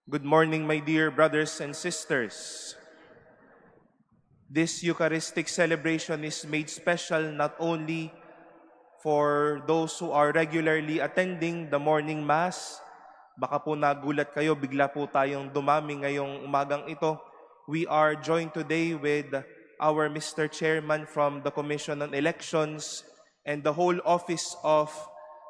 Good morning, my dear brothers and sisters. This Eucharistic celebration is made special not only for those who are regularly attending the morning Mass. Baka po nagulat kayo, bigla po tayong dumami ngayong umagang ito. We are joined today with our Mr. Chairman from the Commission on Elections and the whole office of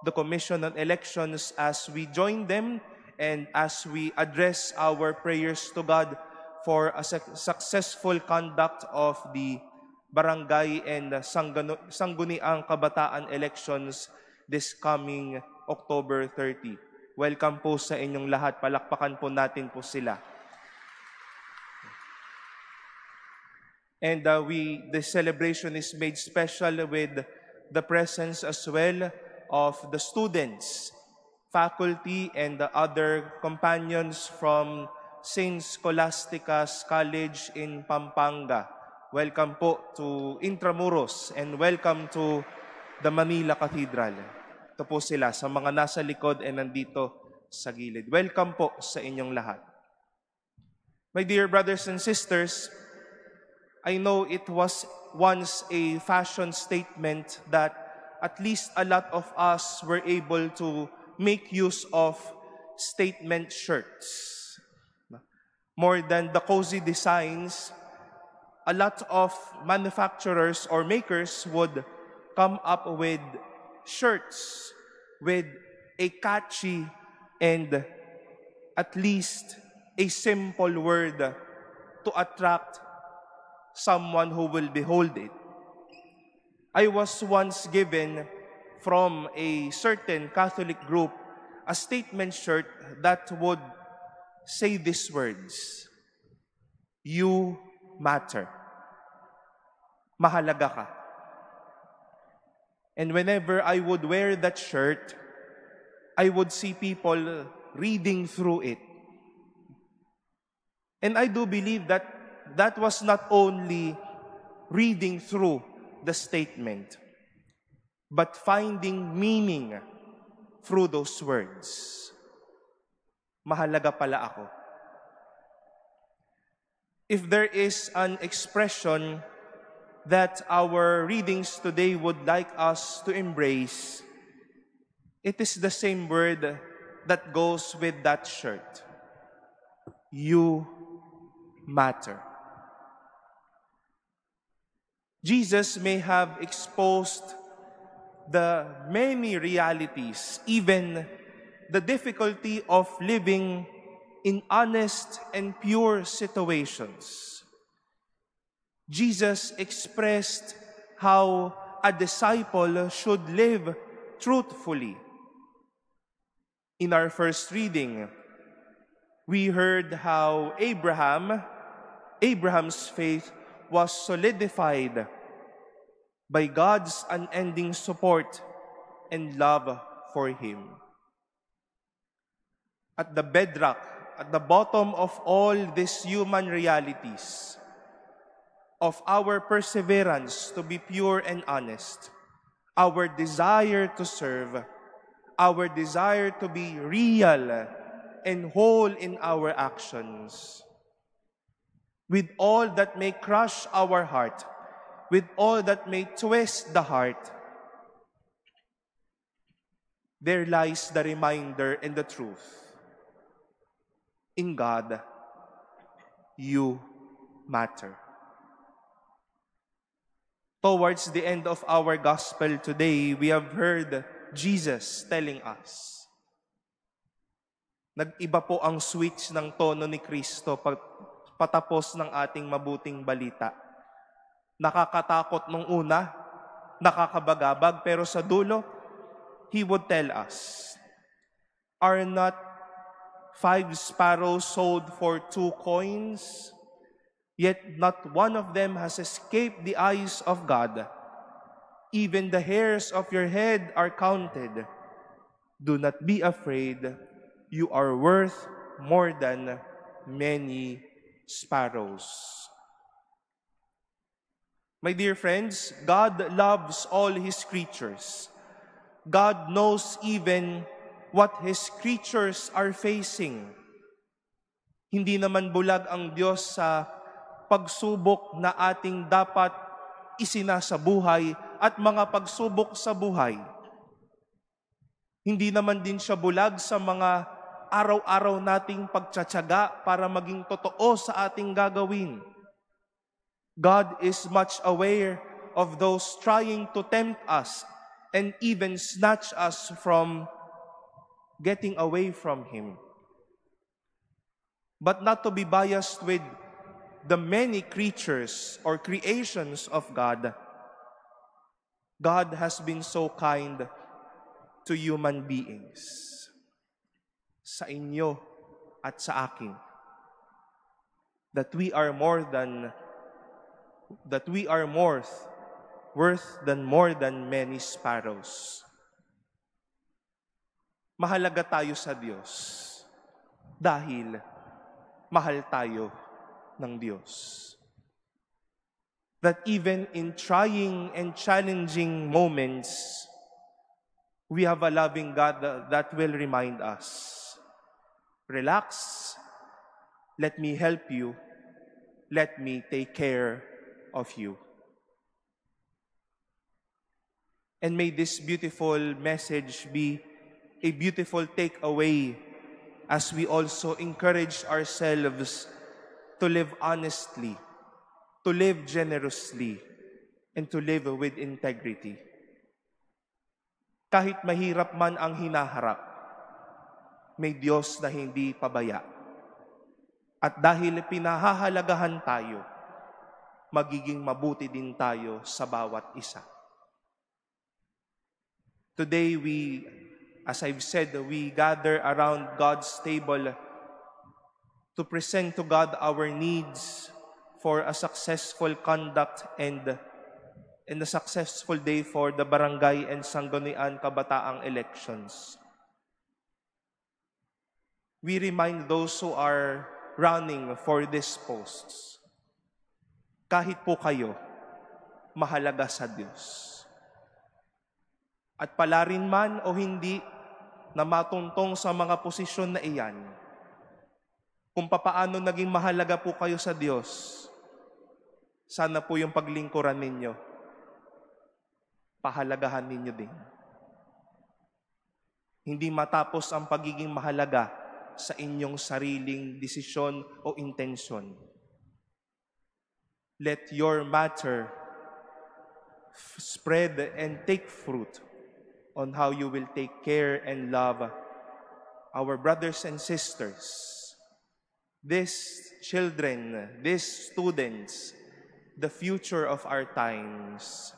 the Commission on Elections as we join them and as we address our prayers to God for a successful conduct of the barangay and sangguniang kabataan elections this coming October 30. Welcome po sa inyong lahat. Palakpakan po natin po sila. And the celebration is made special with the presence as well of the students, faculty, and the other companions from St. Scholastica's College in Pampanga. Welcome po to Intramuros and welcome to the Manila Cathedral. Ito po sila sa mga nasa likod and nandito sa gilid. Welcome po sa inyong lahat. My dear brothers and sisters, I know it was once a fashion statement that at least a lot of us were able to make use of statement shirts. More than the cozy designs, a lot of manufacturers or makers would come up with shirts with a catchy and at least a simple word to attract someone who will behold it. I was once given from a certain Catholic group a statement shirt that would say these words: "You matter." Mahalaga ka. And whenever I would wear that shirt, I would see people reading through it. And I do believe that that was not only reading through the statement, but finding meaning through those words. Mahalaga pala ako. If there is an expression that our readings today would like us to embrace, it is the same word that goes with that shirt. You matter. Jesus may have exposed the many realities, even the difficulty of living in honest and pure situations. Jesus expressed how a disciple should live truthfully. In our first reading, we heard how Abraham's faith was solidified by God's unending support and love for him. At the bedrock, at the bottom of all these human realities, of our perseverance to be pure and honest, our desire to serve, our desire to be real and whole in our actions, with all that may crush our heart, with all that may twist the heart, there lies the reminder and the truth. In God, you matter. Towards the end of our gospel today, we have heard Jesus telling us, nag-iba po ang switch ng tono ni Kristo patapos ng ating mabuting balita. Nakakatakot nung una, nakakabagabag, pero sa dulo, He would tell us, are not 5 sparrows sold for 2 coins? Yet not one of them has escaped the eyes of God. Even the hairs of your head are counted. Do not be afraid. You are worth more than many sparrows. My dear friends, God loves all His creatures. God knows even what His creatures are facing. Hindi naman bulag ang Diyos sa pagsubok na ating dapat isinasabuhay at mga pagsubok sa buhay. Hindi naman din siya bulag sa mga araw-araw nating pagtsatsaga para maging totoo sa ating gagawin. God is much aware of those trying to tempt us and even snatch us from getting away from Him. But not to be biased with the many creatures or creations of God, God has been so kind to human beings. Sa inyo at sa akin. That we are worth than more than many sparrows. Mahalaga tayo sa Diyos dahil mahal tayo ng Diyos. That even in trying and challenging moments, we have a loving God that will remind us, relax, let me help you, let me take care of you. And may this beautiful message be a beautiful takeaway as we also encourage ourselves to live honestly, to live generously, and to live with integrity. Kahit mahirap man ang hinaharap, may Diyos na hindi pabaya. At dahil pinahahalagahan tayo, magiging mabuti din tayo sa bawat isa. Today as I've said, we gather around God's table to present to God our needs for a successful conduct and a successful day for the barangay and Sangguniang Kabataang elections. We remind those who are running for these posts, kahit po kayo, mahalaga sa Diyos. At palarin man o hindi na matuntong sa mga posisyon na iyan, kung papaano naging mahalaga po kayo sa Diyos, sana po yung paglingkuran ninyo, pahalagahan ninyo din. Hindi matapos ang pagiging mahalaga sa inyong sariling desisyon o intensyon. Let your matter spread and take fruit on how you will take care and love our brothers and sisters, these children, these students, the future of our times,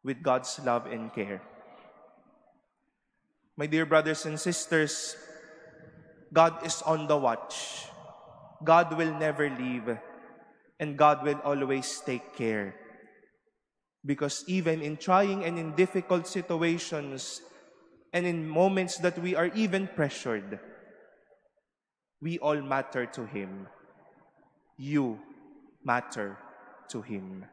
with God's love and care. My dear brothers and sisters, God is on the watch. God will never leave, and God will always take care. Because even in trying and in difficult situations, and in moments that we are even pressured, we all matter to Him. You matter to Him.